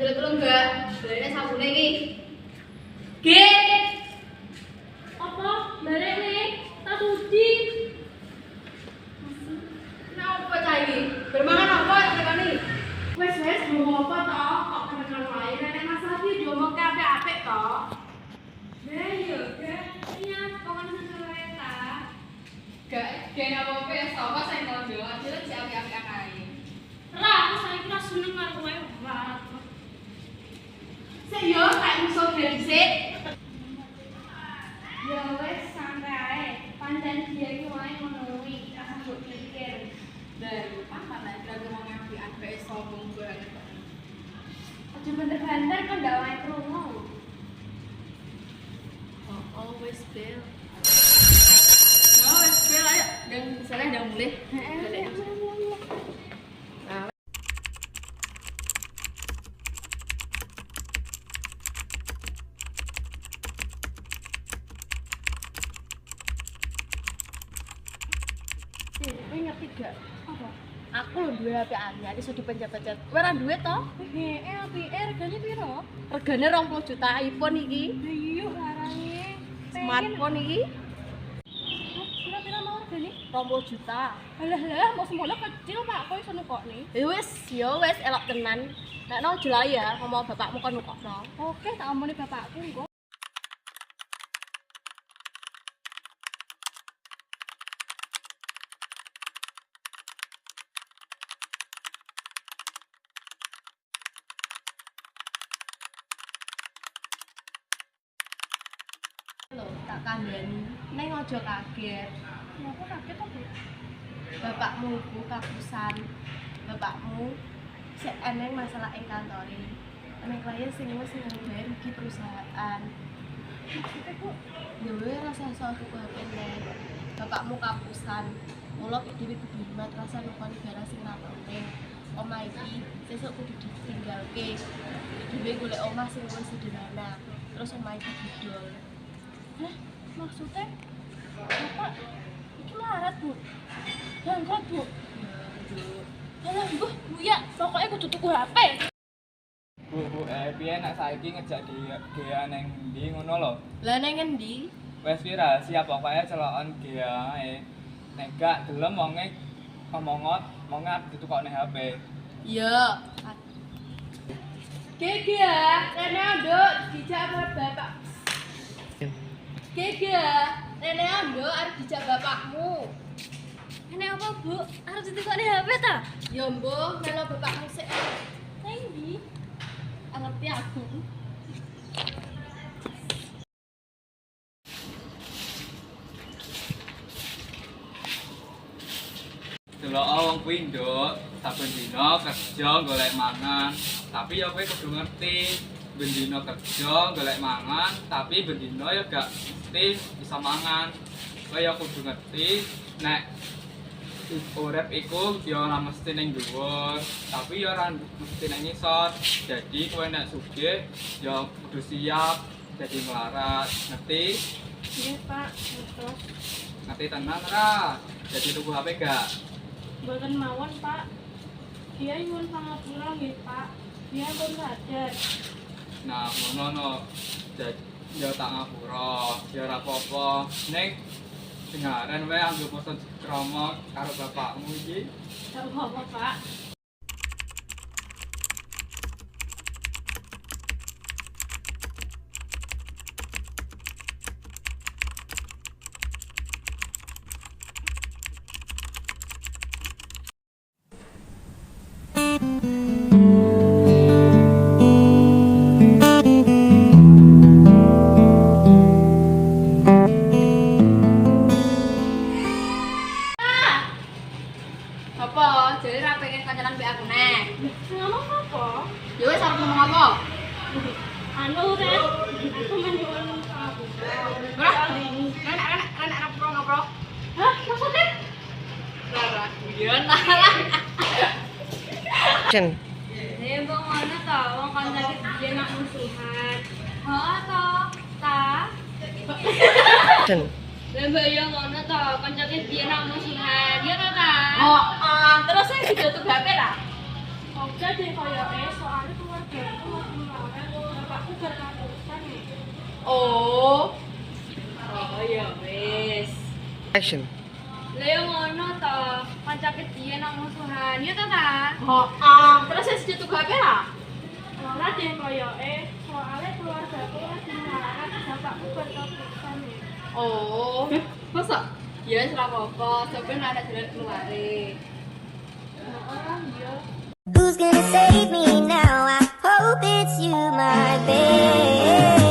Delok enggak? Barene sabune iki. G. Apa? Barene tak cuci. Napa cah iki? Bermangan apa tekane? Wes ngomong apa toh? Kok kenekan wae nek masalah iki diomongke apik-apik toh. Nah, iya, iya, pokoknya sesuai ta. Gak apa-apa ya sapa sing ngono. Aja si apik-apik ae. Ra, aku saiki ra seneng karo kowe. Sik yo tak iso dhisik. Ya wes santai ae. Pancen dia iki wae ngono kuwi, ra mbok pikir. Dan apa lah kira ngomong apik bae sombong banget. Aja bener-bener kok ndak wae krungu. Always fail. No, wes fail ayo. Dan misalnya udah mulai. Kowe ngerti gak? Apa? Aku lho duwe HP anyar iso dipencet-pencet. Kowe ora duwe to? APR regane piro? Regane 20 juta iPhone iki. Ayo larane. Smartphone iki Pira-pira mau regane? 20 juta. Alah, mau semono kecil Pak, kok iso nukokne? Ya wis elok tenan. Nek no jelai ya ngomong bapakmu kon nukokno. Oke, tak omongin bapakku engko. Lho, tak kandhani. Ning aja kaget. Kenapa kaget kok, Bu? Bapakmu iku kapusan. Bapakmu sik eneng masalah ing kantore. Enek klien sing wis bayar rugi perusahaan. Maksudnya, Bu? Ya wis rasa sok aku pengen. Bapakmu kapusan. Mula dhewe kudu hikmat rasa nukoni barang sing ra penting. Omah iki sesuk kudu ditinggalke. Dhewe golek omah sing luwih sederhana. Terus omah iki didol. Hah? Maksudnya? Bapak, iki larat, Bu. Bangkrut, Bu. Alah, Bu, ya, pokoknya kudu tuku HP. Bu, piye nek saiki ngejak Gea ning ndi ngono lho. Lah neng ngendi? Wes pira siap pokoke celokan Gea ae. Nek gak gelem wonge ngomongot, wonge arep ditukokne HP. Iya. Gege ya, Rene nduk dijak bapak. Gege ya, Rene nduk arep dijak bapakmu. Ini apa, Bu? Harus ditukokne HP ta? Ya mbuh, melo bapakmu sik. Nang ndi? Ngerti aku. Delok wong kuwi nduk, saben dina kerja golek mangan. Tapi ya kowe kudu ngerti, ben dina kerja golek mangan, tapi ben dina ya gak mesti bisa mangan. Kowe ya kudu ngerti nek urip iku ya ora mesti ning dhuwur, tapi ya ora mesti ning ngisor. Jadi kowe nek sugih ya kudu siap jadi melarat. Ngerti? Iya, Pak. Betul. Ngerti tenan ra? Jadi tuku HP gak? Mboten mawon, Pak. Dia nyuwun pangapura nggih, Pak. Dia pun sadar. Nah, ngono no. Jadi ya tak ngapura, ya ora apa-apa. Ning dengaran wae anggo pesen kromo karo bapakmu iki. Gak apa-apa, Pak. Apa? Jadi ra pengen kancanan mbek aku neh. Ngomong apa? Ya wis arep ngomong apa? Anu, Ren. Aku menyuwun pangapura. Ora. Renek ngapro. Hah? Maksudnya? Ora guyon lah. Jen, Mbok ngono to, wong kon sakit dia nak musuhan. Heeh to, ta. Jen, Lah mbak yo ngono to, kon sakit dia nak musuhan. Ya to ta? Terus saya ditutup HP lah. Oke deh koyoke soalnya keluarga itu berkapusan ya. Oh ya wis. Action. Lah yo ngono to, kancake dia nang musuhan. Yo to ta? Terus saya sejutu gawe lah. Ora deh koyoke, soalnya keluargaku lagi melarat bapakku berkapusan ya. Oh, masa? Ya wis ora apa-apa, sampeyan ada jalan keluare. Orang dia Who's gonna save me now? I hope it's you, my babe.